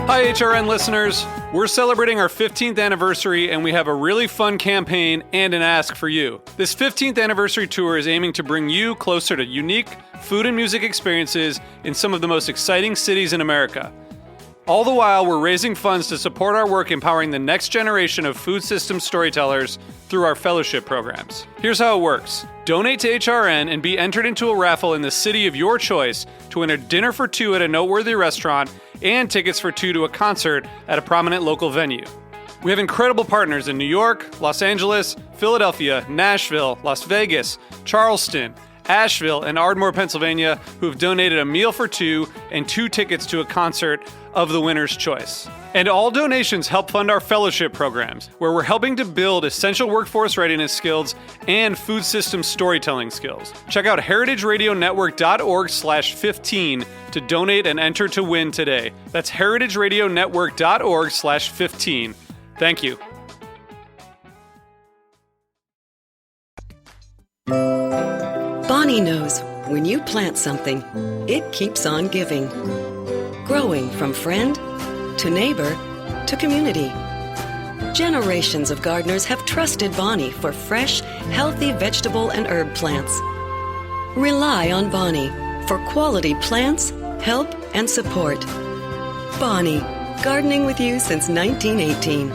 Hi, HRN listeners. We're celebrating our 15th anniversary, and we have a really fun campaign and an ask for you. This 15th anniversary tour is aiming to bring you closer to unique food and music experiences in some of the most exciting cities in America. All the while, we're raising funds to support our work empowering the next generation of food system storytellers through our fellowship programs. Here's how it works. Donate to HRN and be entered into a raffle in the city of your choice to win a dinner for two at a noteworthy restaurant and tickets for two to a concert at a prominent local venue. We have incredible partners in New York, Los Angeles, Philadelphia, Nashville, Las Vegas, Charleston, Asheville, and Ardmore, Pennsylvania, who have donated a meal for two and two tickets to a concert of the winner's choice. And all donations help fund our fellowship programs, where we're helping to build essential workforce readiness skills and food system storytelling skills. Check out heritageradionetwork.org/15 to donate and enter to win today. That's heritageradionetwork.org/15. Thank you. Bonnie knows when you plant something, it keeps on giving. Growing from friend to neighbor to community. Generations of gardeners have trusted Bonnie for fresh, healthy vegetable and herb plants. Rely on Bonnie for quality plants, help, and support. Bonnie, gardening with you since 1918.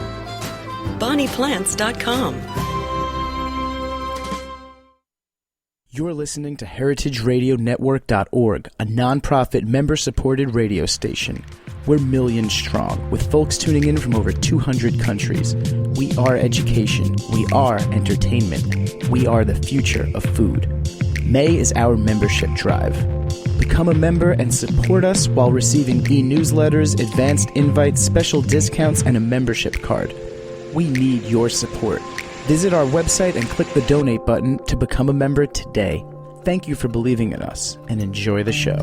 BonniePlants.com. You're listening to heritageradionetwork.org, a nonprofit member-supported radio station. We're millions strong, with folks tuning in from over 200 countries. We are education. We are entertainment. We are the future of food. May is our membership drive. Become a member and support us while receiving e-newsletters, advanced invites, special discounts, and a membership card. We need your support. Visit our website and click the donate button to become a member today. Thank you for believing in us, and enjoy the show.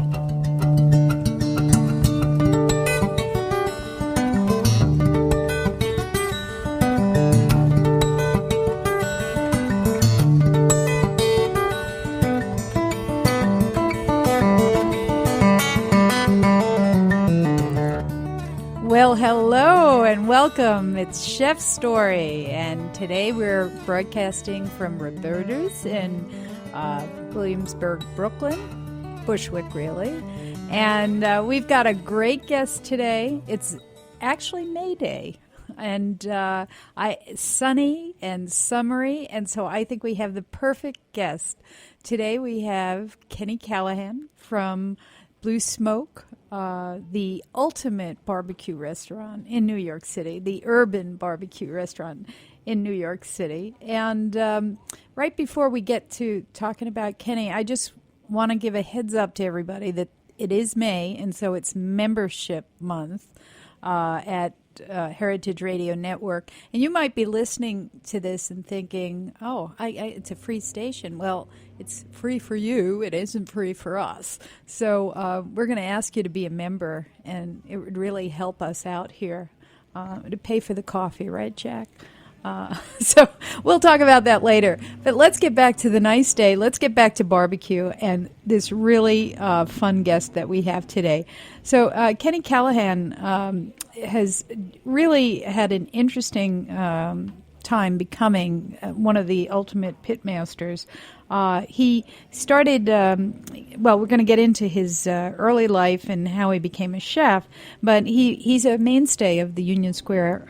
Well, hello and welcome. It's Chef's Story, and today we're broadcasting from Roberta's in Williamsburg, Brooklyn, Bushwick, really. And we've got a great guest today. It's actually May Day, and sunny and summery, and so I think we have the perfect guest. Today we have Kenny Callaghan from Blue Smoke, the ultimate barbecue restaurant in New York City, the urban barbecue restaurant in New York City. And right before we get to talking about Kenny, I just want to give a heads up to everybody that it is May, and so it's membership month at Heritage Radio Network. And you might be listening to this and thinking, oh, it's a free station. Well, it's free for you. It isn't free for us. So we're going to ask you to be a member, and it would really help us out here to pay for the coffee, right, Jack? So we'll talk about that later. But let's get back to the nice day. Let's get back to barbecue and this really fun guest that we have today. So Kenny Callaghan has really had an interesting time becoming one of the ultimate pitmasters. He started, well, we're going to get into his early life and how he became a chef, but he's a mainstay of the Union Square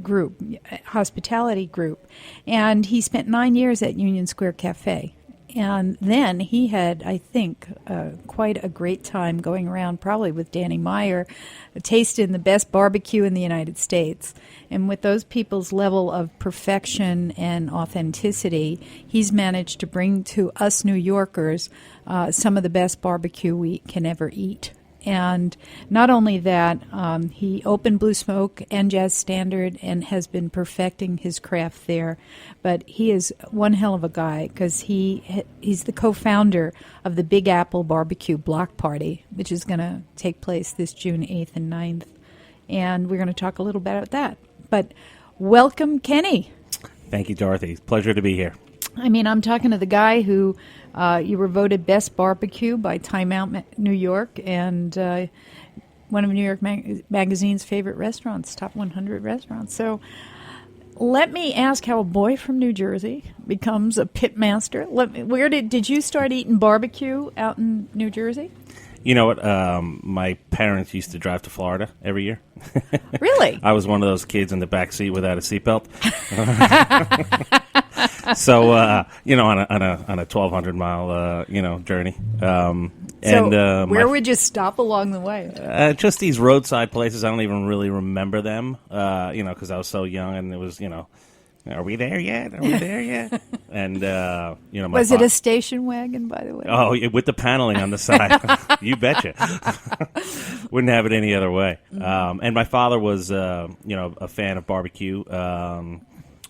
group, hospitality group, and he spent 9 years at Union Square Cafe. And then he had, I think, quite a great time going around, probably with Danny Meyer, tasting the best barbecue in the United States. And with those people's level of perfection and authenticity, he's managed to bring to us New Yorkers some of the best barbecue we can ever eat. And not only that, he opened Blue Smoke and Jazz Standard and has been perfecting his craft there. But he is one hell of a guy because he's the co-founder of the Big Apple Barbecue Block Party, which is going to take place this June 8th and 9th. And we're going to talk a little bit about that. But welcome, Kenny. Thank you, Dorothy. Pleasure to be here. I mean, I'm talking to the guy who you were voted Best Barbecue by Time Out New York, and one of New York Magazine's favorite restaurants, top 100 restaurants. So let me ask how a boy from New Jersey becomes a pit master. Where did you start eating barbecue out in New Jersey? You know what? My parents used to drive to Florida every year. Really? I was one of those kids in the back seat without a seatbelt. So on a 1,200-mile journey. Where would you stop along the way? Just these roadside places. I don't even really remember them. Because I was so young, and it was are we there yet? Are we there yet? And was it a station wagon, by the way? Oh, with the paneling on the side. You betcha. Wouldn't have it any other way. And my father was, a fan of barbecue.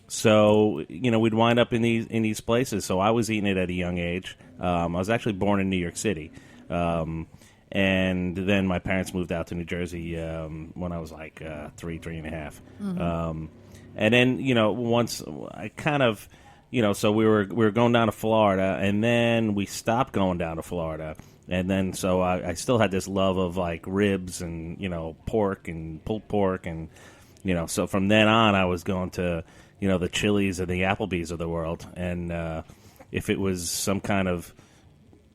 So we'd wind up in these places. So I was eating it at a young age. I was actually born in New York City. And then my parents moved out to New Jersey when I was like 3 and a half. Mm-hmm. And then, once I kind of, so we were going down to Florida, and then we stopped going down to Florida. And then, so I still had this love of, like, ribs and, pork and pulled pork. And, so from then on, I was going to, the Chili's and the Applebee's of the world. And if it was some kind of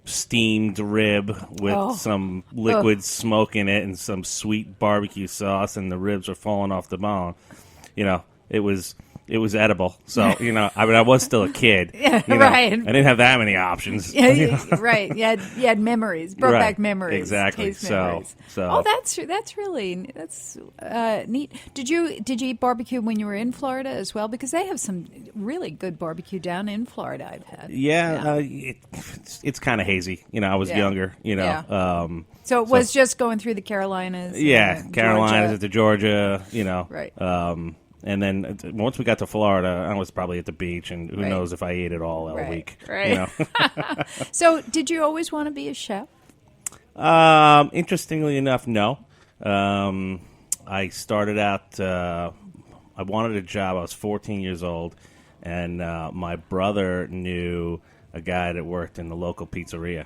steamed rib with some liquid smoke in it and some sweet barbecue sauce, and the ribs are falling off the bone, it was edible. So, I was still a kid. Yeah, right. I didn't have that many options. Right. You had memories, brought back memories. Exactly. Taste memories. So that's really neat. Did you eat barbecue when you were in Florida as well? Because they have some really good barbecue down in Florida. I've had. Yeah. It's kind of hazy. I was younger. So it was just going through the Carolinas. Yeah, Carolinas to Georgia. Right. And then once we got to Florida, I was probably at the beach, and who knows if I ate it all week. Right. So did you always want to be a chef? Interestingly enough, no. I started out, I wanted a job. I was 14 years old, and my brother knew a guy that worked in the local pizzeria.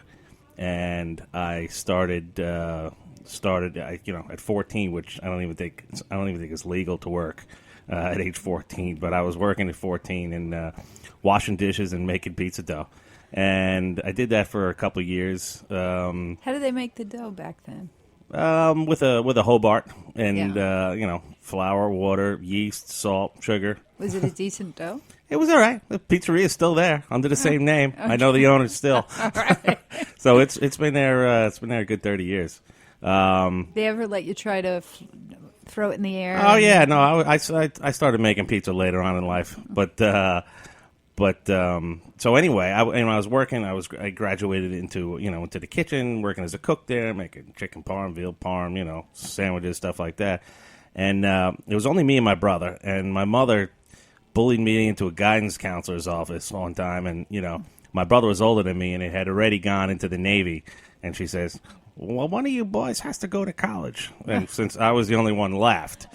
And I started at 14, which I don't even think is legal to work at age 14. But I was working at 14 and washing dishes and making pizza dough, and I did that for a couple of years. How did they make the dough back then? With a Hobart and flour, water, yeast, salt, sugar. Was it a decent dough? It was all right. The pizzeria is still there under the same name. Okay. I know the owner still. All right. So it's been there. It's been there a good 30 years. They ever let you try to throw it in the air? Oh yeah, no. I started making pizza later on in life, but so anyway, when I was working, I graduated into the kitchen, working as a cook there, making chicken parm, veal parm, sandwiches, stuff like that. And it was only me and my brother, and my mother bullied me into a guidance counselor's office one time, and my brother was older than me, and it had already gone into the Navy, and she says, well, one of you boys has to go to college. And since I was the only one left,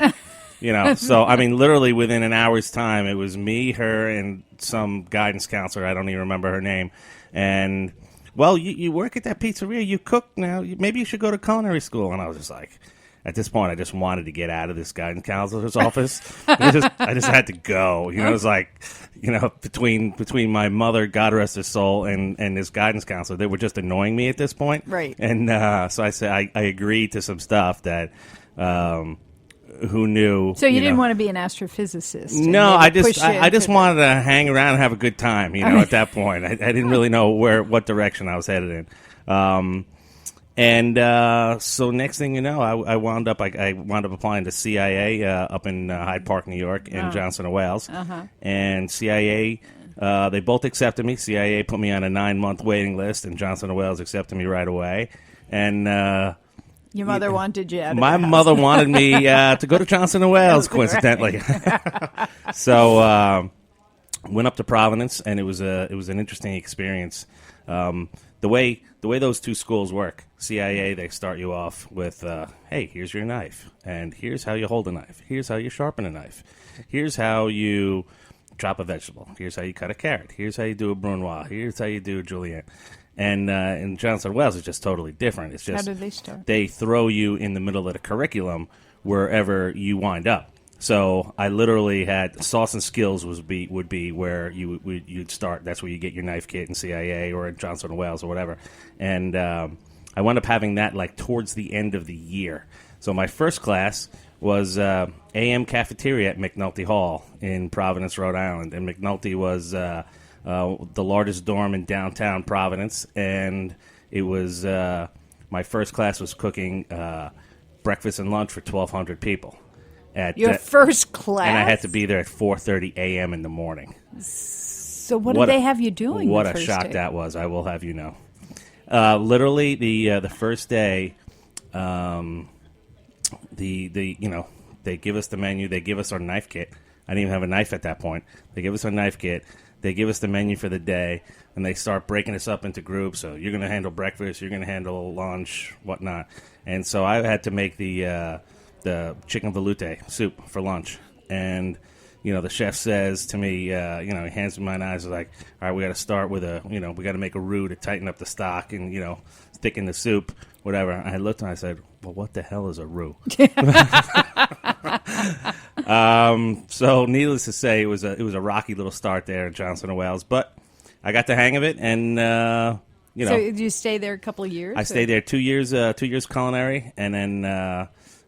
so, I mean, literally within an hour's time, it was me, her, and some guidance counselor. I don't even remember her name. And, well, you work at that pizzeria. You cook now. Maybe you should go to culinary school. And I was just like, at this point, I just wanted to get out of this guidance counselor's office. I just had to go. It was like, between my mother, God rest her soul, and this guidance counselor, they were just annoying me at this point. Right. And so I said I agreed to some stuff that who knew. So you didn't want to be an astrophysicist? No, I just wanted to hang around and have a good time. At that point, I didn't really know what direction I was headed in. So next thing you know, I wound up applying to CIA up in Hyde Park, New York, in Johnson and Wales. Uh-huh. And CIA, they both accepted me. CIA put me on a 9-month waiting list, and Johnson and Wales accepted me right away. And your mother wanted you out of my mother wanted me to go to Johnson and Wales, coincidentally. So went up to Providence, and it was an interesting experience. The way those two schools work, CIA, they start you off with, hey, here's your knife, and here's how you hold a knife. Here's how you sharpen a knife. Here's how you chop a vegetable. Here's how you cut a carrot. Here's how you do a brunoise. Here's how you do a julienne. And in Johnson Wales, it's just totally different. It's just How did they start? they throw you in the middle of the curriculum wherever you wind up. So I literally had sauce and skills would be where you'd start. That's where you get your knife kit in CIA or in Johnson Wales or whatever. And I wound up having that like towards the end of the year. So my first class was AM cafeteria at McNulty Hall in Providence, Rhode Island. And McNulty was the largest dorm in downtown Providence. And it was my first class was cooking breakfast and lunch for 1,200 people. Your first class? And I had to be there at 4:30 a.m. in the morning. So what did they have you doing? What the a first shock day? that was! I will have you know. Literally, the first day, they give us the menu. They give us our knife kit. I didn't even have a knife at that point. They give us our knife kit. They give us the menu for the day, and they start breaking us up into groups. So you're going to handle breakfast. You're going to handle lunch, whatnot. And so I had to make the chicken veloute soup for lunch. And, the chef says to me, he hands me my knives. He's like, all right, we got to start with we got to make a roux to tighten up the stock and, thicken the soup, whatever. I looked and I said, well, what the hell is a roux? So needless to say, it was a rocky little start there in Johnson & Wales. But I got the hang of it and, So did you stay there a couple of years? I stayed there 2 years, 2 years culinary, and then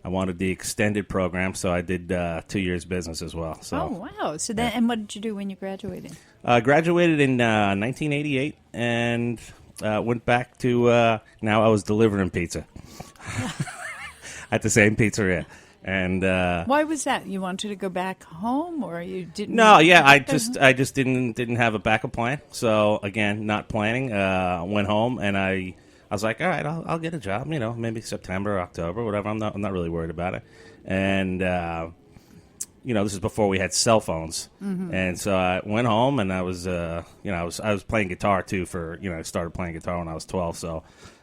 I wanted the extended program, so I did 2 years business as well. So, oh, wow. So then, and what did you do when you graduated? Graduated in 1988 and went back to, now I was delivering pizza at the same pizzeria. And why was that? You wanted to go back home, or you didn't? No, yeah, I just didn't have a backup plan. So again, not planning. Went home and I was like, all right, I'll get a job. Maybe September, or October, whatever. I'm not really worried about it. And this is before we had cell phones. Mm-hmm. And so I went home and I was I was playing guitar too. I started playing guitar when I was 12. So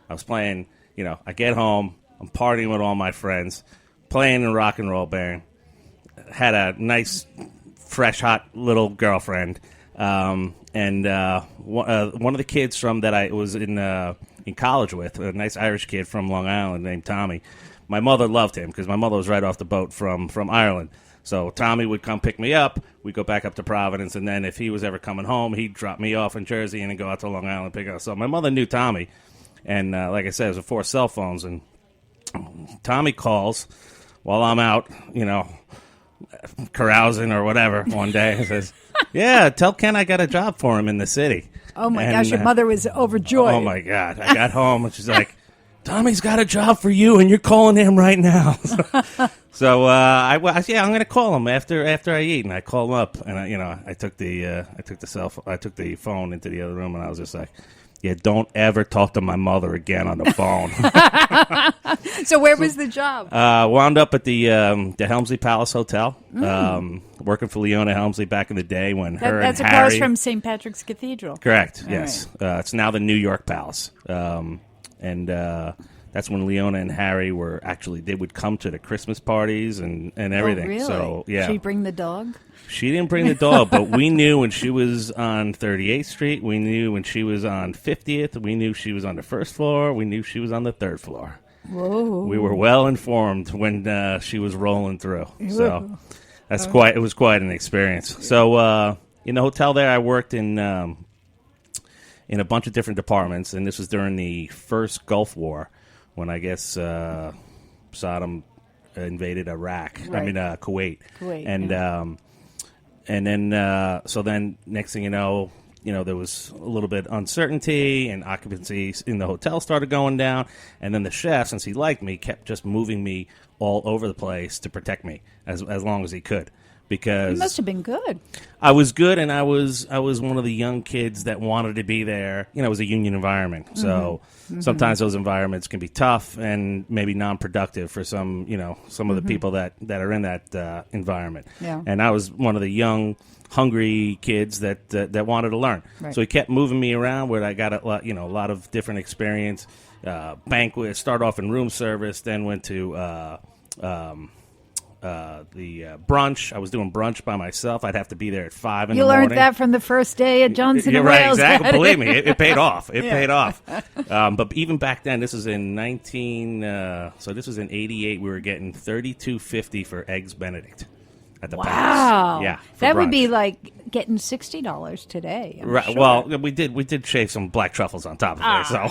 I was playing. I get home, I'm partying with all my friends. Playing in a rock and roll band, had a nice, fresh, hot little girlfriend, and one of the kids from that I was in college with, a nice Irish kid from Long Island named Tommy. My mother loved him because my mother was right off the boat from Ireland. So Tommy would come pick me up. We'd go back up to Providence, and then if he was ever coming home, he'd drop me off in Jersey and then go out to Long Island and pick up. So my mother knew Tommy, and like I said, it was before cell phones, and Tommy calls while I'm out, carousing or whatever one day and says, yeah, tell Ken I got a job for him in the city. Oh, my gosh, your mother was overjoyed. Oh, my God. I got home, and she's like, Tommy's got a job for you, and you're calling him right now. So I'm going to call him after I eat, and I call him up, and I took the phone into the other room, and I was just like, yeah, don't ever talk to my mother again on the phone. So where was the job? Wound up at the Helmsley Palace Hotel, working for Leona Helmsley back in the day when her and Harry... That's across from St. Patrick's Cathedral. Correct, All yes. Right. It's now the New York Palace. And that's when Leona and Harry they would come to the Christmas parties and everything. Oh, really? So, yeah. She bring the dog? She didn't bring the dog, but we knew when she was on 38th Street. We knew when she was on 50th. We knew she was on the first floor. We knew she was on the third floor. Whoa. We were well informed when she was rolling through. So it was quite an experience. So in the hotel there, I worked in a bunch of different departments, and this was during the first Gulf War when I guess Saddam invaded Iraq. Right. I mean Kuwait. Kuwait, And then, so then, next thing you know, there was a little bit uncertainty, and occupancy in the hotel started going down. And then the chef, since he liked me, kept just moving me all over the place to protect me as long as he could. Because You must have been good. I was good, and I was one of the young kids that wanted to be there. It was a union environment, so sometimes those environments can be tough and maybe non-productive for some of the people that are in that environment. Yeah. And I was one of the young, hungry kids that wanted to learn. Right. So he kept moving me around, where I got a lot of different experience. Banquet, started off in room service, then went to brunch. I was doing brunch by myself. I'd have to be there at 5 in the You morning. learned that from the first day at Johnson You're and right, Wales. exactly. Daddy. Believe me, it paid off. It paid off. But even back then, this was in so this was in '88. We were getting $32.50 for eggs Benedict at the Wow. Palace. Yeah, for that would brunch. be like getting $60 today. I'm Right. sure. Well, we did shave some black truffles on top of it, so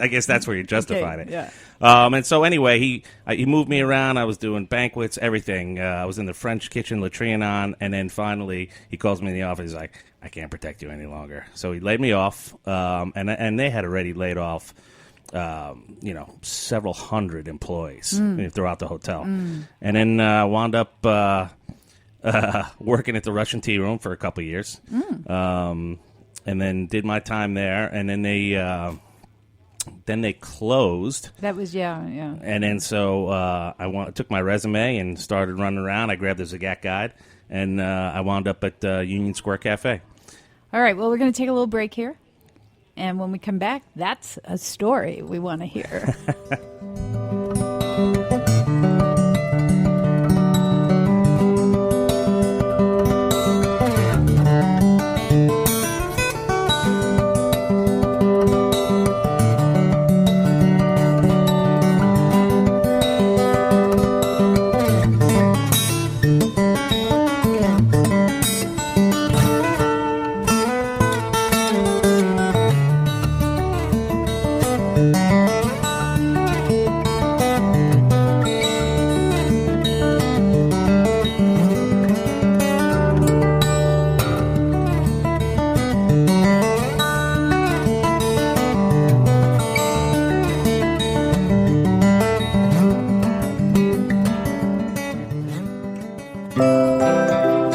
I guess that's where you justified it. Yeah. And so anyway, he moved me around. I was doing banquets, everything. I was in the French kitchen, latrine on, and then finally he calls me in the office. He's like, "I can't protect you any longer." So he laid me off, and they had already laid off, several hundred employees throughout the hotel, and then wound up working at the Russian tea room for a couple of years, and then did my time there, and then they closed. That was, yeah. And then so I took my resume and started running around. I grabbed the Zagat guide, and I wound up at Union Square Cafe. All right, well, we're going to take a little break here. And when we come back, that's a story we want to hear.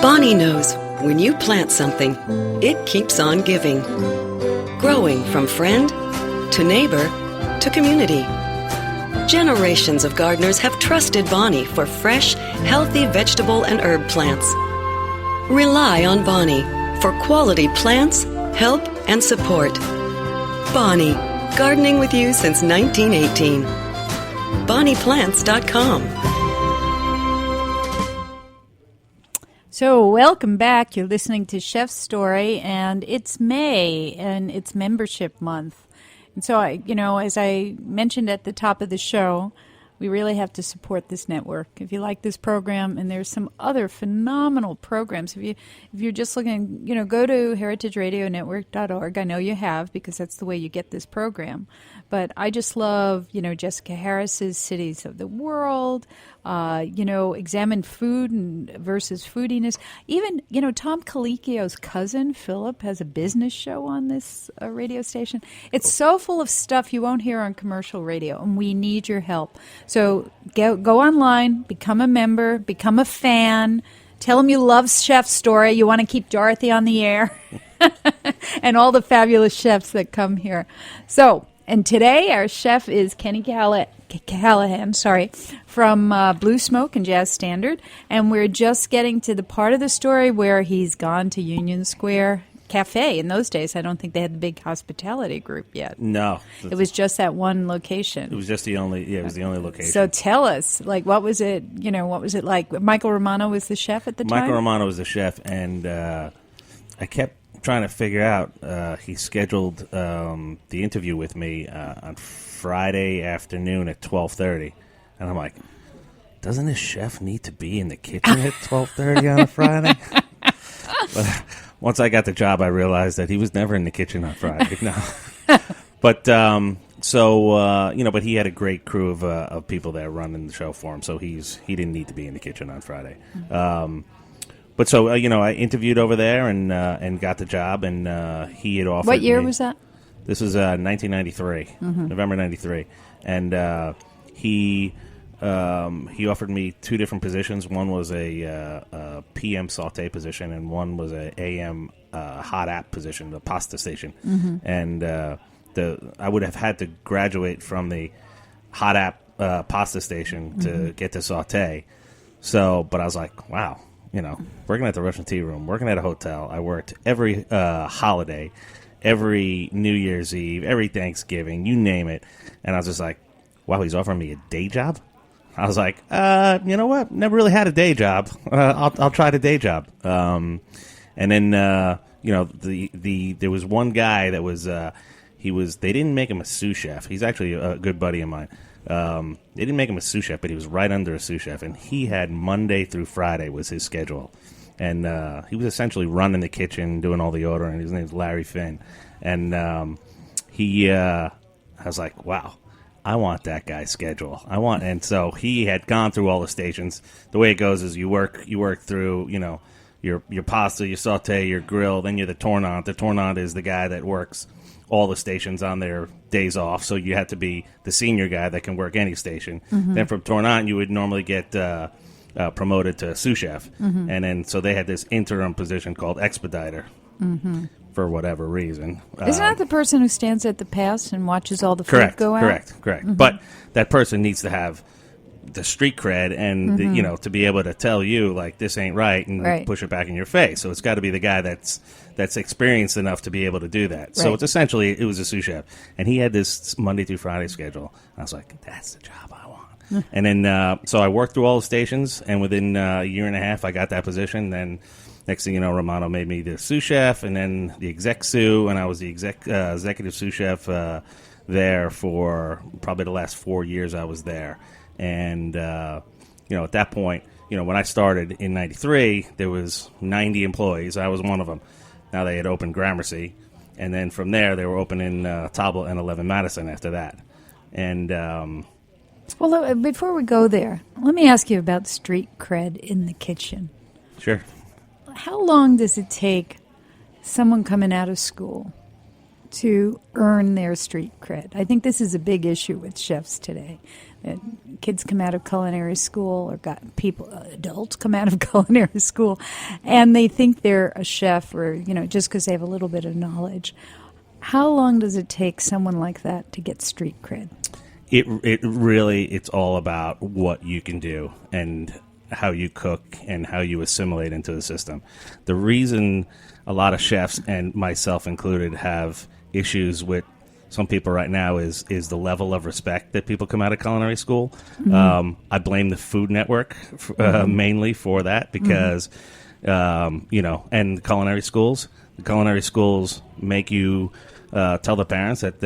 Bonnie knows when you plant something, it keeps on giving. Growing from friend to neighbor to community. Generations of gardeners have trusted Bonnie for fresh, healthy vegetable and herb plants. Rely on Bonnie for quality plants, help, and support. Bonnie, gardening with you since 1918. BonniePlants.com. So, welcome back. You're listening to Chef's Story, and it's May, and it's membership month. And so, as I mentioned at the top of the show, we really have to support this network. If you like this program, and there's some other phenomenal programs. If you're just looking, go to heritageradionetwork.org. I know you have, because that's the way you get this program. But I just love, Jessica Harris's Cities of the World, Examine Food versus Foodiness. Even, Tom Colicchio's cousin, Philip, has a business show on this radio station. It's so full of stuff you won't hear on commercial radio, and we need your help. So go online, become a member, become a fan, tell them you love Chef's Story, you want to keep Dorothy on the air, and all the fabulous chefs that come here. So... And today, our chef is Kenny Callaghan, from Blue Smoke and Jazz Standard. And we're just getting to the part of the story where he's gone to Union Square Cafe. In those days, I don't think they had the big hospitality group yet. No. It was just that one location. It was just the only location. So tell us, what was it, what was it like? Michael Romano was the chef at the time? Michael Romano was the chef, and I kept trying to figure out, he scheduled the interview with me on Friday afternoon at 12:30, and I'm like, doesn't this chef need to be in the kitchen at 12:30 on a Friday? But once I got the job, I realized that he was never in the kitchen on Friday. No, but but he had a great crew of people that running the show for him, so he didn't need to be in the kitchen on Friday. But so, I interviewed over there and got the job, and he had offered. What year me, was that? This was 1993, November 93. And he offered me two different positions. One was a PM saute position, and one was a AM hot app position, the pasta station. And I would have had to graduate from the hot app pasta station to get to saute. So, but I was like, wow. Working at the Russian Tea Room, working at a hotel. I worked every holiday, every New Year's Eve, every Thanksgiving, you name it. And I was just like, wow, he's offering me a day job? I was like, you know what? Never really had a day job. I'll try the day job. And then there was one guy that was they didn't make him a sous chef. He's actually a good buddy of mine. They didn't make him a sous chef, but he was right under a sous chef, and he had Monday through Friday was his schedule. And he was essentially running the kitchen, doing all the ordering. His name's Larry Finn. And I was like, wow, I want that guy's schedule. And so he had gone through all the stations. The way it goes is you work through, your pasta, your saute, your grill, then you're the tournant. The tournant is the guy that works all the stations on their days off. So you have to be the senior guy that can work any station. Mm-hmm. Then from tournant, you would normally get promoted to sous chef. Mm-hmm. And then so they had this interim position called expediter. Mm-hmm. For whatever reason. Isn't that the person who stands at the pass and watches all the food go out? Correct. Mm-hmm. But that person needs to have the street cred and, mm-hmm. To be able to tell you, like, this ain't right and push it back in your face. So it's got to be the guy that's experienced enough to be able to do that. Right. So it's essentially, it was a sous chef. And he had this Monday through Friday schedule. I was like, that's the job I want. And then, so I worked through all the stations, and within a year and a half, I got that position. Then next thing you know, Romano made me the sous chef, and then the exec sous, and I was the executive sous chef there for probably the last 4 years I was there. And, at that point, when I started in 93, there was 90 employees. I was one of them. Now they had opened Gramercy. And then from there, they were opening Tobble and 11 Madison after that. And well, before we go there, let me ask you about street cred in the kitchen. Sure. How long does it take someone coming out of school to earn their street cred? I think this is a big issue with chefs today. Kids come out of culinary school, or adults come out of culinary school, and they think they're a chef, or just because they have a little bit of knowledge. How long does it take someone like that to get street cred? It's all about what you can do and how you cook and how you assimilate into the system. The reason a lot of chefs, and myself included, have issues with some people right now is the level of respect that people come out of culinary school. Mm-hmm. I blame the Food Network mainly for that, because and the culinary schools make you tell the parents that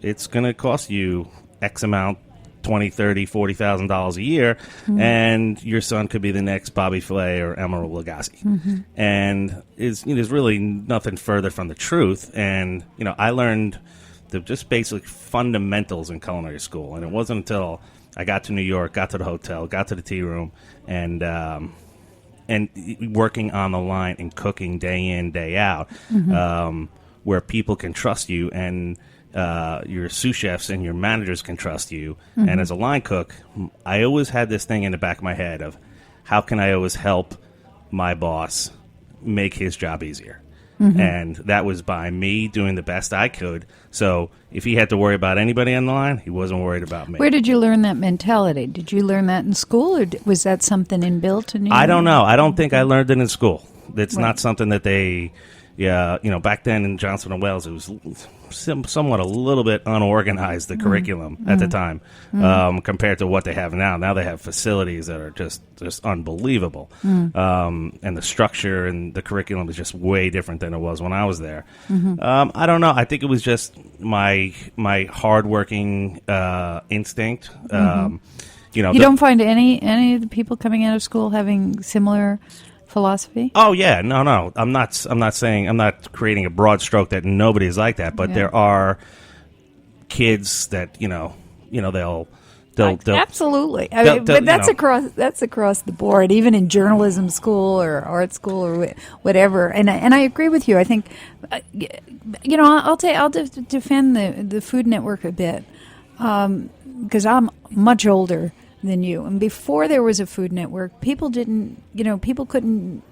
it's going to cost you X amount, $20,000, $30,000, $40,000 a year, and your son could be the next Bobby Flay or Emeril Lagasse. Mm-hmm. And there's really nothing further from the truth. And, I learned the just basic fundamentals in culinary school. And it wasn't until I got to New York, got to the hotel, got to the tea room, and working on the line and cooking day in, day out, where people can trust you, and your sous chefs and your managers can trust you. Mm-hmm. And as a line cook, I always had this thing in the back of my head of how can I always help my boss make his job easier. Mm-hmm. And that was by me doing the best I could. So if he had to worry about anybody on the line, he wasn't worried about me. Where did you learn that mentality? Did you learn that in school, or was that something inbuilt in you? I don't know. I don't think I learned it in school. It's not something that they... Yeah, back then in Johnson & Wales, it was somewhat a little bit unorganized, the curriculum at the time, compared to what they have now. Now they have facilities that are just unbelievable. And the structure and the curriculum is just way different than it was when I was there. I don't know. I think it was just my hardworking instinct. You don't find any of the people coming out of school having similar philosophy? Oh yeah, no. I'm not saying, I'm not creating a broad stroke that nobody's like that, but there are kids that they'll absolutely. But that's across the board, even in journalism school or art school or whatever. And I agree with you. I think I'll defend the Food Network a bit, because I'm much older than you. And before there was a Food Network, people couldn't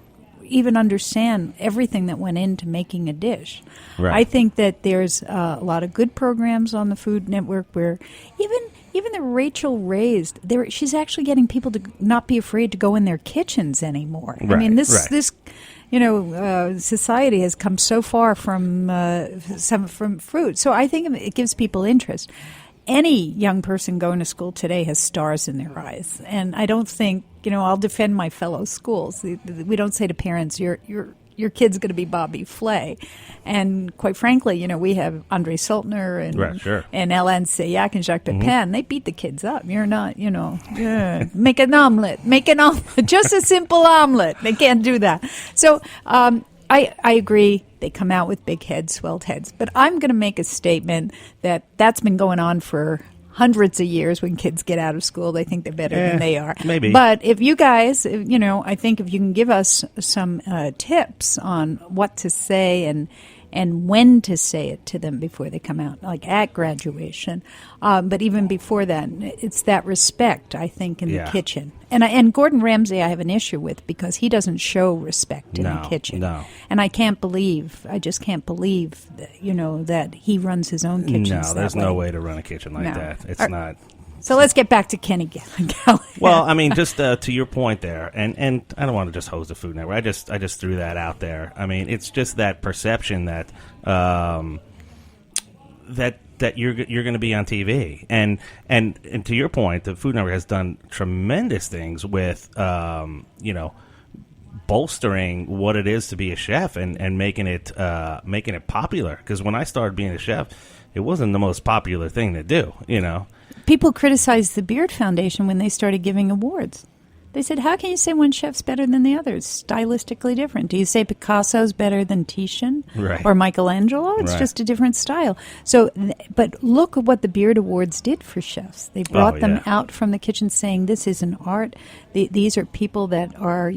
even understand everything that went into making a dish. Right. I think that there's a lot of good programs on the Food Network where even the Rachel raised, she's actually getting people to not be afraid to go in their kitchens anymore. Right. I mean, this society has come so far from food. So I think it gives people interest. any young person going to school today has stars in their eyes. And I don't think, I'll defend my fellow schools. We don't say to parents, your kid's going to be Bobby Flay. And quite frankly, we have Andre Soltner and Right, sure. and Ellen Sayak and Jacques Pepin. They beat the kids up. You're not, make an omelet, just a simple omelet. They can't do that. So I agree. They come out with big heads, swelled heads. But I'm going to make a statement that's been going on for hundreds of years. When kids get out of school, they think they're better than they are. Maybe. But if you guys, I think if you can give us some tips on what to say and when to say it to them before they come out, like at graduation. But even before that, it's that respect, I think, in the kitchen. And Gordon Ramsay I have an issue with because he doesn't show respect in the kitchen. No. And I just can't believe, that he runs his own kitchen. No, there's no way to run a kitchen like that. It's not. So let's get back to Kenny Callaghan. Well, I mean, just to your point there, and I don't want to just hose the Food Network. I just threw that out there. I mean, it's just that perception that that you're going to be on TV, and to your point, the Food Network has done tremendous things with bolstering what it is to be a chef and making it popular. Because when I started being a chef, it wasn't the most popular thing to do, People criticized the Beard Foundation when they started giving awards. They said, how can you say one chef's better than the others? Stylistically different. Do you say Picasso's better than Titian or Michelangelo? It's just a different style. So, but look at what the Beard Awards did for chefs. They brought them out from the kitchen saying, this is an art. These are people that are,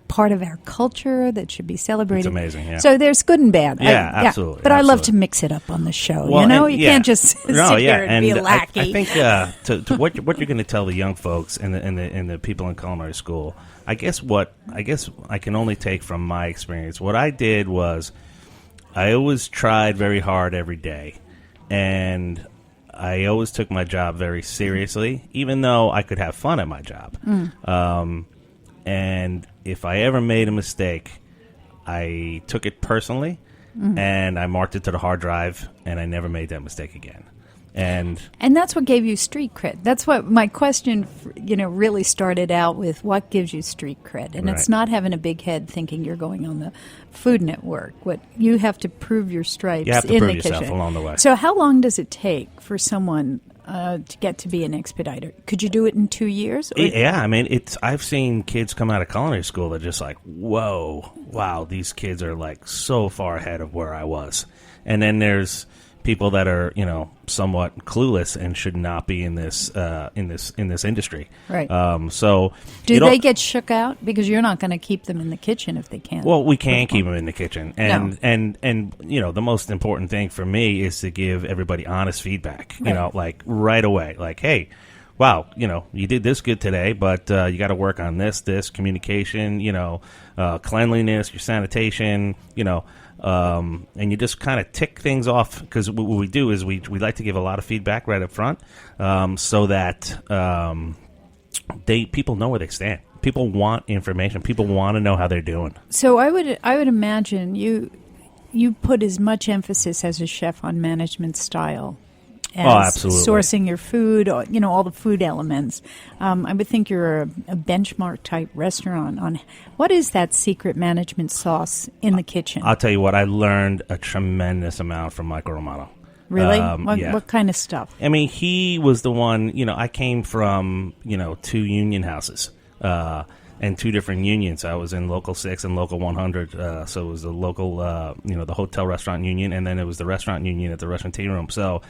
part of our culture that should be celebrated. It's amazing, yeah. So there's good and bad. Absolutely. But I love to mix it up on the show. Well, you can't just sit here and be a lackey. I think to what you're going to tell the young folks and the people in culinary school, I guess I can only take from my experience. What I did was I always tried very hard every day, and I always took my job very seriously, even though I could have fun at my job. And if I ever made a mistake, I took it personally, and I marked it to the hard drive, and I never made that mistake again. And that's what gave you street cred. That's what my question, really started out with. What gives you street cred? And it's not having a big head thinking you're going on the Food Network. What you have to prove your stripes you have to in prove the yourself kitchen. Along the way. So how long does it take for someone to get to be an expediter? Could you do it in 2 years? Yeah, I mean, I've seen kids come out of culinary school that are just like, whoa, wow, these kids are like so far ahead of where I was. And then there's people that are, somewhat clueless and should not be in this industry. Right. So do they get shook out because you're not going to keep them in the kitchen if they can't? Well, we can't keep them in the kitchen, and the most important thing for me is to give everybody honest feedback. Like right away, like, hey, wow, you did this good today, but you got to work on this communication, cleanliness, your sanitation, and you just kind of tick things off, because what we do is we like to give a lot of feedback right up front, so that people know where they stand. People want information. People want to know how they're doing. So I would imagine you put as much emphasis as a chef on management style. Absolutely. Sourcing your food, all the food elements. I would think you're a benchmark type restaurant on what is that secret management sauce in the kitchen. I'll tell you what, I learned a tremendous amount from Michael Romano. Really? What kind of stuff? I mean, he was the one, I came from, 2 union houses. And 2 different unions. I was in Local 6 and Local 100. So it was the local, the hotel restaurant union, and then it was the restaurant union at the restaurant tea room. So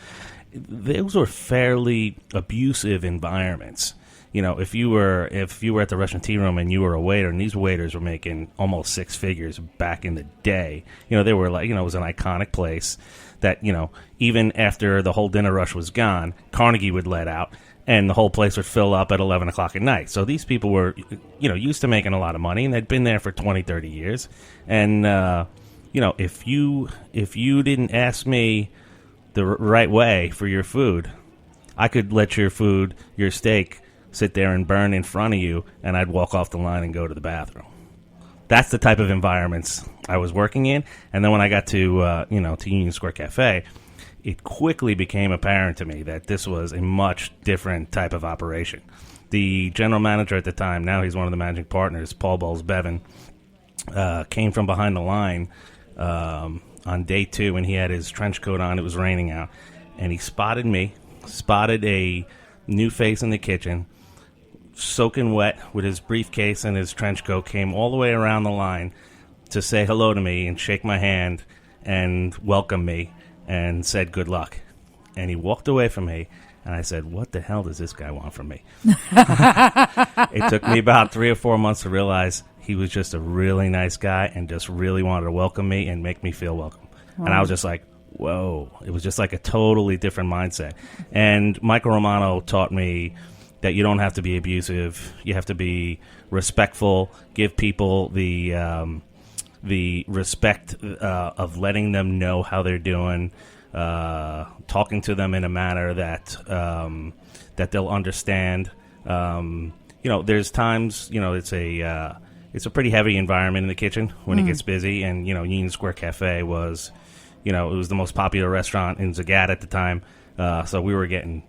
those were fairly abusive environments. If you were at the restaurant tea room and you were a waiter, and these waiters were making almost 6 figures back in the day. They were like, it was an iconic place that, even after the whole dinner rush was gone, Carnegie would let out, and the whole place would fill up at 11 o'clock at night. So these people were, used to making a lot of money, and they'd been there for 20, 30 years. And, if you didn't ask me the right way for your food, I could let your steak, sit there and burn in front of you, and I'd walk off the line and go to the bathroom. That's the type of environments I was working in. And then when I got to Union Square Cafe, it quickly became apparent to me that this was a much different type of operation. The general manager at the time, now he's one of the managing partners, Paul Bowles-Bevan, came from behind the line on day 2, and he had his trench coat on. It was raining out, and he spotted me, spotted a new face in the kitchen, soaking wet with his briefcase and his trench coat, came all the way around the line to say hello to me and shake my hand and welcome me and said good luck. And he walked away from me, and I said, what the hell does this guy want from me? It took me about 3 or 4 months to realize he was just a really nice guy and just really wanted to welcome me and make me feel welcome. Wow. And I was just like, whoa. It was just like a totally different mindset. And Michael Romano taught me that you don't have to be abusive. You have to be respectful, give people the respect of letting them know how they're doing, talking to them in a manner that that they'll understand. There's times, it's a pretty heavy environment in the kitchen when it gets busy, and Union Square Cafe was, it was the most popular restaurant in Zagat at the time, so we were getting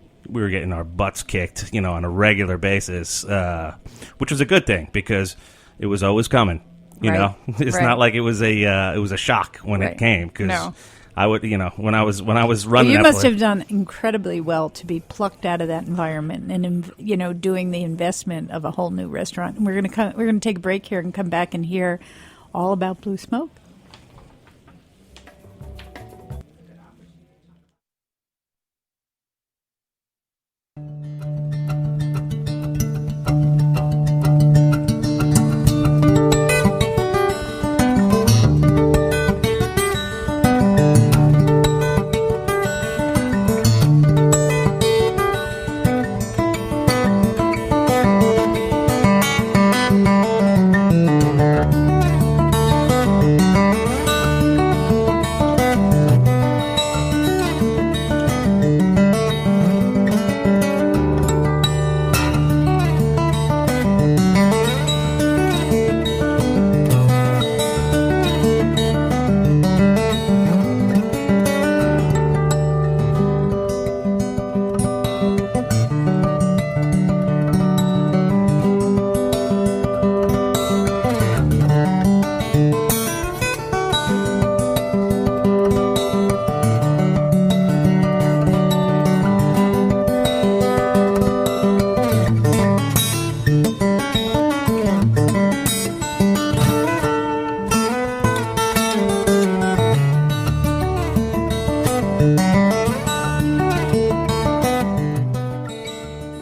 our butts kicked, on a regular basis, which was a good thing because it was always coming. It's not like it was a shock when it came, because I would, when I was running. You that must place, have done incredibly well to be plucked out of that environment and doing the investment of a whole new restaurant. And we're gonna take a break here and come back and hear all about Blue Smoke.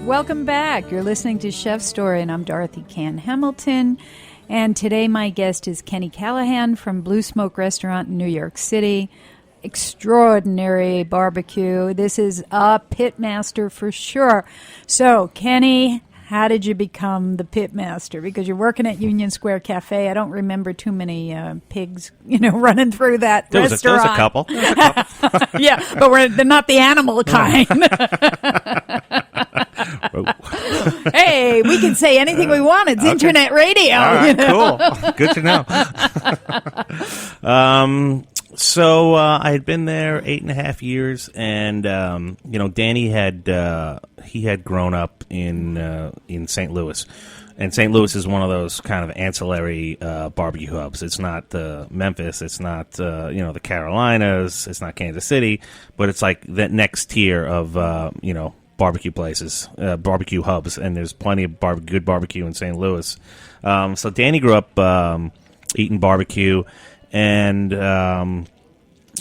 Welcome back. You're listening to Chef's Story, and I'm Dorothy Cann Hamilton. And today my guest is Kenny Callaghan from Blue Smoke Restaurant in New York City. Extraordinary barbecue. This is a pitmaster for sure. So, Kenny, how did you become the pitmaster? Because you're working at Union Square Cafe. I don't remember too many pigs, running through that restaurant. There was a couple. Yeah, but they're not the animal kind. Hey, we can say anything we want. It's internet radio. All right, cool. Good to know. So I had been there 8.5 years, and Danny had grown up in St. Louis, and St. Louis is one of those kind of ancillary barbecue hubs. It's not Memphis, it's not the Carolinas, it's not Kansas City, but it's like that next tier of barbecue places, barbecue hubs, and there's plenty of good barbecue in St. Louis. So Danny grew up eating barbecue, and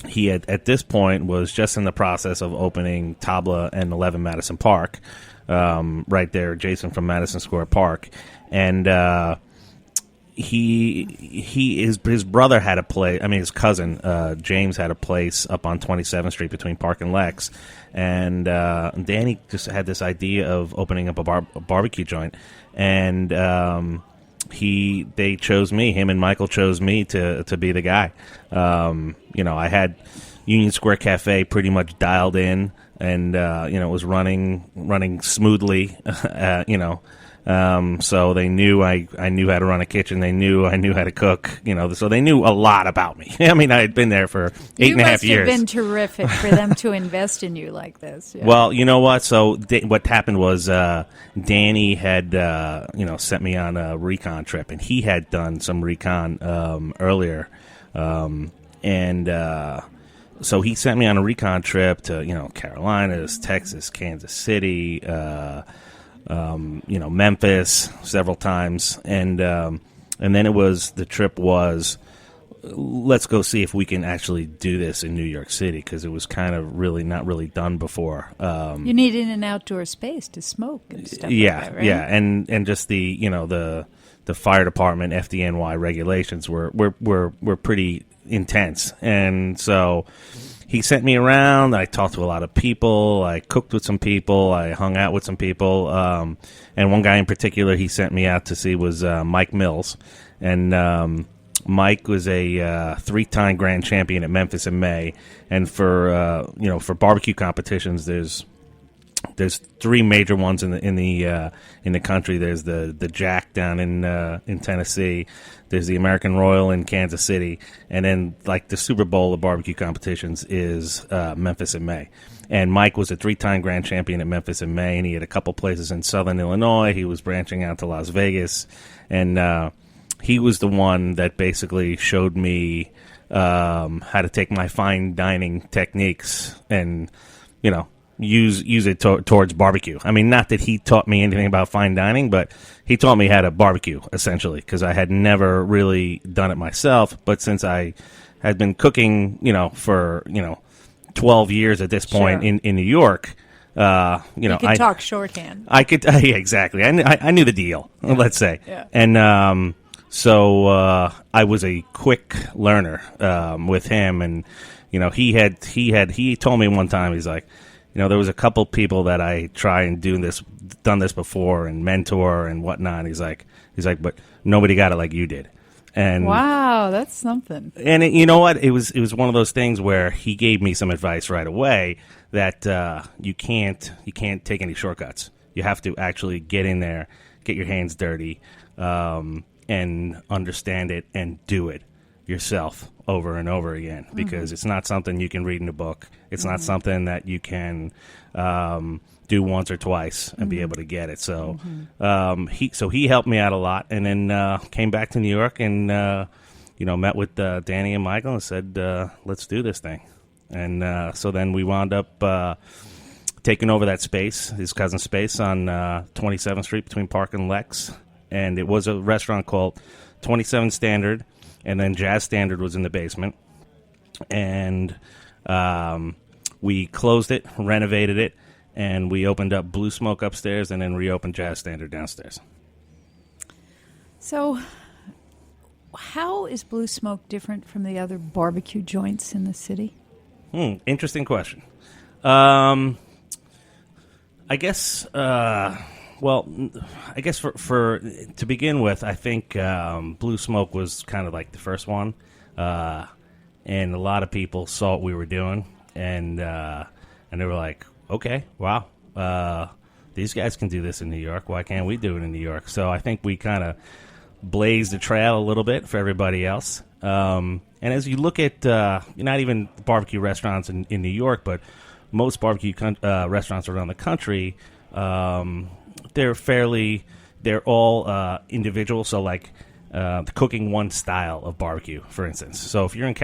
he had, at this point, was just in the process of opening Tabla and 11 Madison Park, right there adjacent from Madison Square Park, and his brother had a place. I mean, his cousin James had a place up on 27th Street between Park and Lex, and Danny just had this idea of opening up a barbecue joint, and they chose me. Him and Michael chose me to be the guy. I had Union Square Cafe pretty much dialed in, and it was running smoothly. So they knew I knew how to run a kitchen. They knew I knew how to cook. So they knew a lot about me. I mean, I had been there for 8.5 years. You must have been terrific for them to invest in you like this. Yeah. Well, you know what? So what happened was Danny had sent me on a recon trip, and he had done some recon earlier, so he sent me on a recon trip to Carolinas, Texas, Kansas City. Memphis several times, and then the trip was, let's go see if we can actually do this in New York City, because it was kind of really not really done before. You needed an outdoor space to smoke and stuff. Yeah, like that, right? yeah, and just the fire department FDNY regulations were pretty intense, and so he sent me around. I talked to a lot of people. I cooked with some people. I hung out with some people. And one guy in particular he sent me out to see was Mike Mills. And Mike was a 3-time grand champion at Memphis in May. And for barbecue competitions, there's 3 major ones in the country. There's the Jack down in Tennessee. There's the American Royal in Kansas City, and then like the Super Bowl of barbecue competitions is Memphis in May. And Mike was a 3-time grand champion at Memphis in May, and he had a couple places in Southern Illinois. He was branching out to Las Vegas, and he was the one that basically showed me how to take my fine dining techniques and use it towards barbecue. I mean, not that he taught me anything about fine dining, but he taught me how to barbecue, essentially, because I had never really done it myself. But since I had been cooking, for 12 years at this point in New York, you could talk shorthand. I could, yeah, exactly. I knew the deal. Yeah. Let's say, yeah. And so I was a quick learner with him, and he told me one time, he's like, there was a couple people that I try and done this before and mentor and whatnot. He's like, but nobody got it like you did. And wow, that's something. And you know what? It was one of those things where he gave me some advice right away that you can't take any shortcuts. You have to actually get in there, get your hands dirty, and understand it and do it yourself over and over again, because it's not something you can read in a book. It's not something that you can do once or twice and be able to get it. So he helped me out a lot, and then came back to New York and met with Danny and Michael and said, let's do this thing. And so then we wound up taking over that space, his cousin's space, on 27th Street between Park and Lex. And it was a restaurant called 27 Standard, and then Jazz Standard was in the basement. And we closed it, renovated it, and we opened up Blue Smoke upstairs and then reopened Jazz Standard downstairs. So how is Blue Smoke different from the other barbecue joints in the city? Interesting question. I guess... I guess for to begin with, I think Blue Smoke was kind of like the first one, and a lot of people saw what we were doing, and they were like, "Okay, wow, these guys can do this in New York. Why can't we do it in New York?" So I think we kind of blazed the trail a little bit for everybody else. And as you look at not even barbecue restaurants in New York, but most barbecue restaurants around the country. They're all individual. So like cooking one style of barbecue, for instance. So if you're in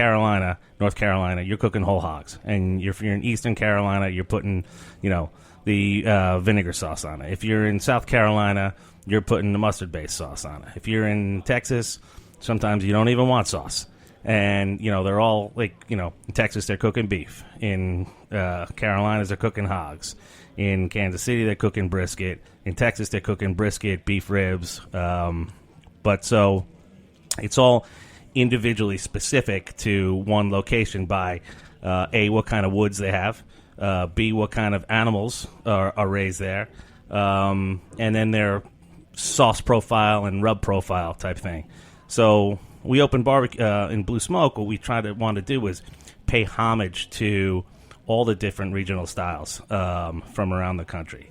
North Carolina, you're cooking whole hogs. And if you're in Eastern Carolina, you're putting, the vinegar sauce on it. If you're in South Carolina, you're putting the mustard-based sauce on it. If you're in Texas, sometimes you don't even want sauce. And, they're all like, in Texas, they're cooking beef. In Carolinas, they're cooking hogs. In Kansas City, they're cooking brisket. In Texas, they're cooking brisket, beef ribs. But so it's all individually specific to one location by, A, what kind of woods they have, B, what kind of animals are raised there, and then their sauce profile and rub profile type thing. So we opened barbecue in Blue Smoke. What we wanted to do was pay homage to all the different regional styles from around the country.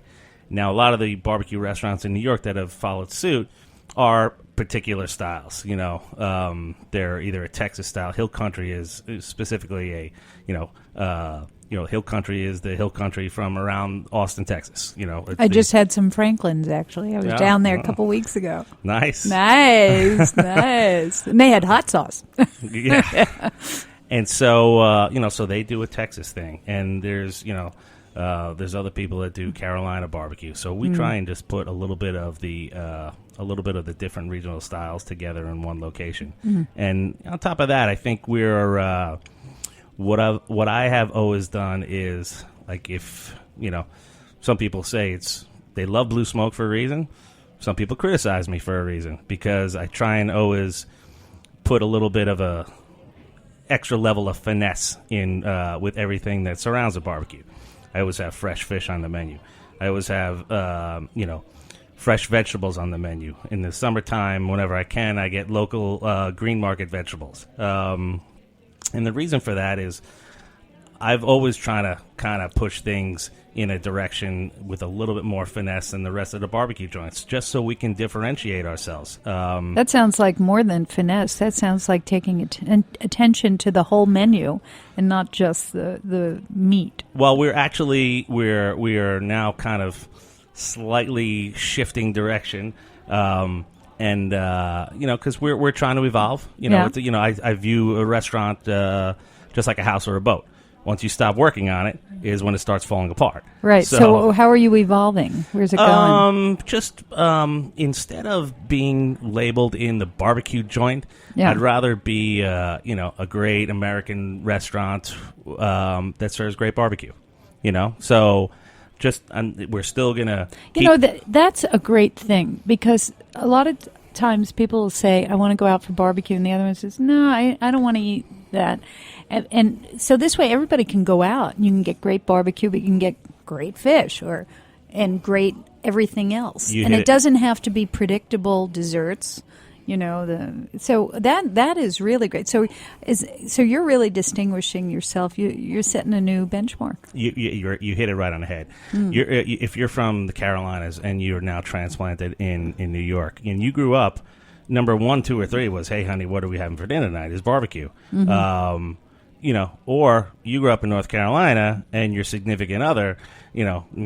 Now, a lot of the barbecue restaurants in New York that have followed suit are particular styles. They're either a Texas style. Hill Country is specifically Hill Country is the Hill Country from around Austin, Texas. I just had some Franklins, actually. I was down there a couple weeks ago. Nice. Nice. And they had hot sauce. Yeah. And so, so they do a Texas thing. And there's other people that do Carolina barbecue. So we try and just put a little bit of the different regional styles together in one location. And on top of that, I think we're what I have always done is, like, if some people say they love Blue Smoke for a reason. Some people criticize me for a reason, because I try and always put a little bit of a extra level of finesse in with everything that surrounds a barbecue. I always have fresh fish on the menu. I always have, fresh vegetables on the menu. In the summertime, whenever I can, I get local green market vegetables. And the reason for that is I've always tried to kind of push things in a direction with a little bit more finesse than the rest of the barbecue joints, just so we can differentiate ourselves. That sounds like more than finesse. That sounds like taking attention to the whole menu and not just the meat. Well, we are now kind of slightly shifting direction. And because we're trying to evolve. I view a restaurant just like a house or a boat. Once you stop working on it is when it starts falling apart. Right. So how are you evolving? Where's it going? Just instead of being labeled in the barbecue joint, I'd rather be a great American restaurant that serves great barbecue. So. We're still gonna. That's a great thing, because a lot of times people will say, "I want to go out for barbecue," and the other one says, "No, I don't want to eat that." And so this way, everybody can go out and you can get great barbecue, but you can get great fish and great everything else, and it doesn't have to be predictable desserts. So that is really great. So you're really distinguishing yourself. You're setting a new benchmark. You hit it right on the head. If you're from the Carolinas and you're now transplanted in New York, and you grew up, number 1, 2, or 3 was, "Hey, honey, what are we having for dinner tonight? Is barbecue." Or you grew up in North Carolina and your significant other,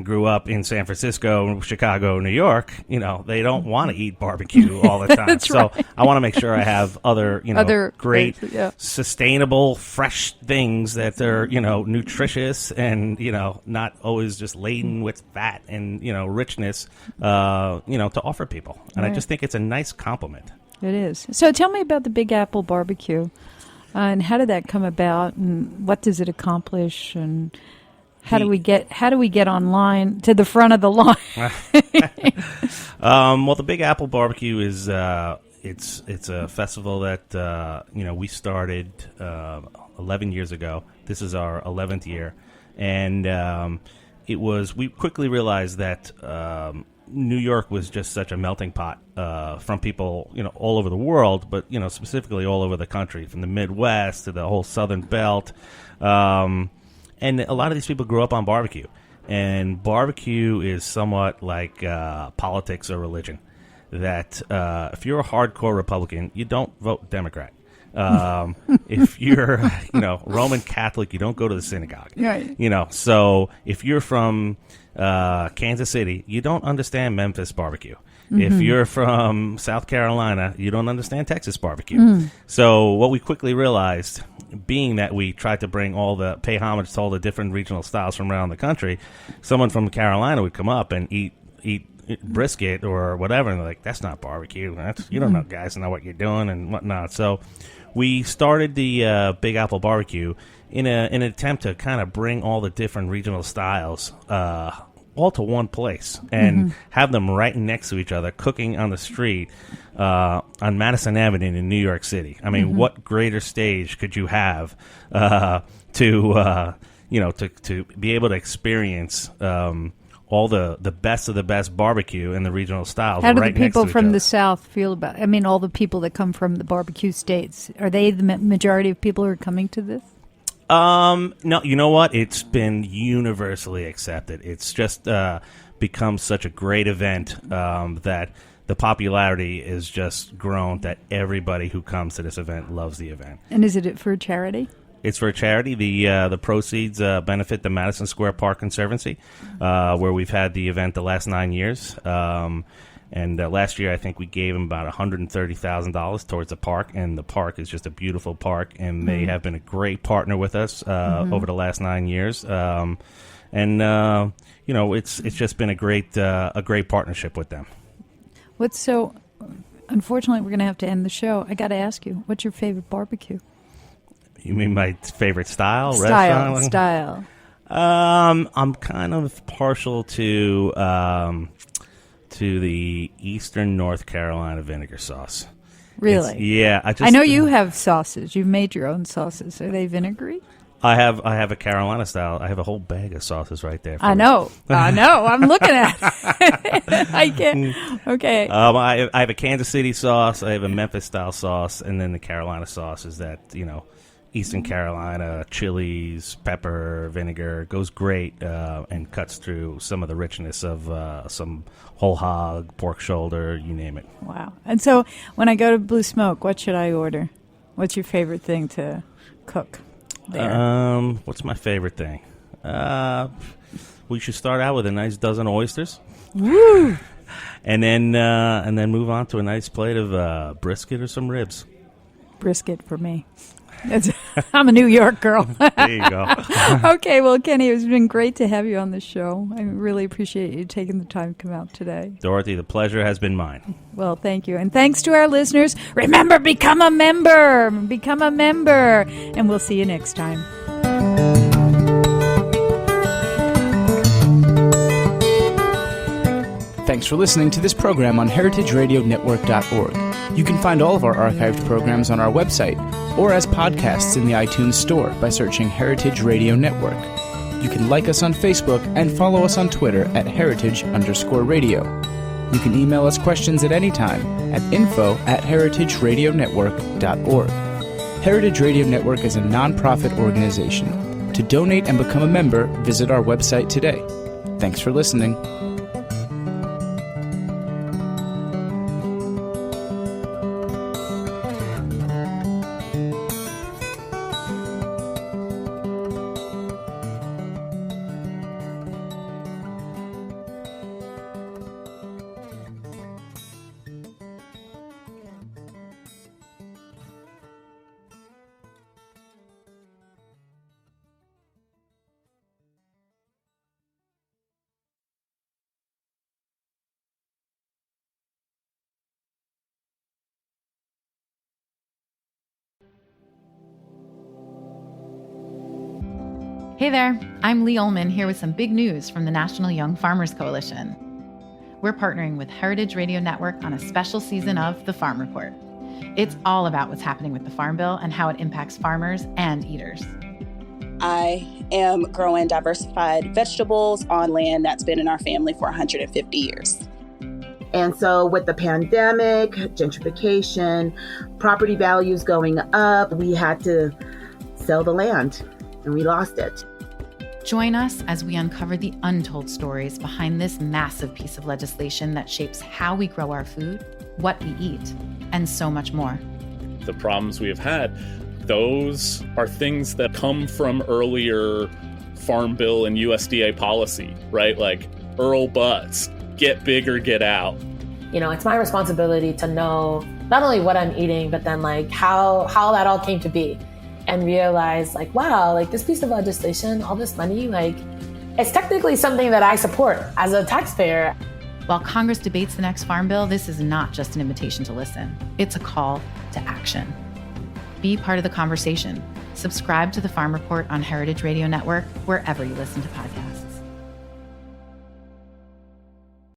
grew up in San Francisco, Chicago, New York, they don't want to eat barbecue all the time. So right. I want to make sure I have other great, sustainable, fresh things that are, nutritious and, not always just laden with fat and, richness, to offer people. And I just think it's a nice compliment. It is. So tell me about the Big Apple Barbecue. And how did that come about, and what does it accomplish, and how do we get online to the front of the line? Well, the Big Apple Barbecue is it's a festival that we started 11 years ago. This is our 11th year, and we quickly realized that New York was just such a melting pot from people, all over the world, but, specifically all over the country, from the Midwest to the whole Southern Belt. And a lot of these people grew up on barbecue. And barbecue is somewhat like politics or religion. That if you're a hardcore Republican, you don't vote Democrat. If you're, Roman Catholic, you don't go to the synagogue. Right. So if you're from Kansas City, you don't understand Memphis barbecue. Mm-hmm. If you're from South Carolina, you don't understand Texas barbecue. So what we quickly realized, being that we tried to pay homage to all the different regional styles from around the country, someone from Carolina would come up and eat brisket or whatever, and they're like, "That's not barbecue. You don't know, guys, know what you're doing," and whatnot. So we started the Big Apple Barbecue in an attempt to kind of bring all the different regional styles all to one place and have them right next to each other, cooking on the street on Madison Avenue in New York City. I mean, what greater stage could you have to be able to experience all the best of the best barbecue and the regional styles. How do right the people next to from each other. the South feel about it? I mean, all the people that come from the barbecue states, are they the majority of people who are coming to this? No, you know what? It's been universally accepted. It's just become such a great event that the popularity is just grown, that everybody who comes to this event loves the event. And is it for charity? It's for a charity. The proceeds benefit the Madison Square Park Conservancy, where we've had the event the last 9 years. And last year, I think we gave them about $130,000 towards the park, and the park is just a beautiful park, and they have been a great partner with us over the last 9 years. It's just been a great partnership with them. Unfortunately, we're going to have to end the show. I got to ask you, what's your favorite barbecue? You mean my favorite style? Style. I'm kind of partial to the Eastern North Carolina vinegar sauce. Really? I know you have sauces. You've made your own sauces. Are they vinegary? I have a Carolina style. I have a whole bag of sauces right there. I know. I'm looking at it. I can't. Okay. I have a Kansas City sauce. I have a Memphis style sauce, and then the Carolina sauce is that, Eastern Carolina, chilies, pepper, vinegar, goes great and cuts through some of the richness of some whole hog, pork shoulder, you name it. Wow. And so when I go to Blue Smoke, what should I order? What's your favorite thing to cook there? What's my favorite thing? We should start out with a nice dozen oysters. Woo! And then move on to a nice plate of brisket or some ribs. Brisket for me. I'm a New York girl. There you go. Okay, well, Kenny, it's been great to have you on the show. I really appreciate you taking the time to come out today. Dorothy, the pleasure has been mine. Well, thank you. And thanks to our listeners. Remember, become a member. Become a member. And we'll see you next time. Thanks for listening to this program on heritageradionetwork.org. You can find all of our archived programs on our website or as podcasts in the iTunes Store by searching Heritage Radio Network. You can like us on Facebook and follow us on Twitter at heritage_radio. You can email us questions at any time at info@heritageradionetwork.org. Heritage Radio Network is a non-profit organization. To donate and become a member, visit our website today. Thanks for listening. Hey there, I'm Lee Ullman here with some big news from the National Young Farmers Coalition. We're partnering with Heritage Radio Network on a special season of The Farm Report. It's all about what's happening with the Farm Bill and how it impacts farmers and eaters. I am growing diversified vegetables on land that's been in our family for 150 years. And so with the pandemic, gentrification, property values going up, we had to sell the land and we lost it. Join us as we uncover the untold stories behind this massive piece of legislation that shapes how we grow our food, what we eat, and so much more. The problems we have had, those are things that come from earlier Farm Bill and USDA policy, right? Like Earl Butz, get big or get out. It's my responsibility to know not only what I'm eating, but then like how that all came to be. And realize wow, this piece of legislation, all this money, it's technically something that I support as a taxpayer. While Congress debates the next Farm Bill, this is not just an invitation to listen. It's a call to action. Be part of the conversation. Subscribe to the Farm Report on Heritage Radio Network, wherever you listen to podcasts.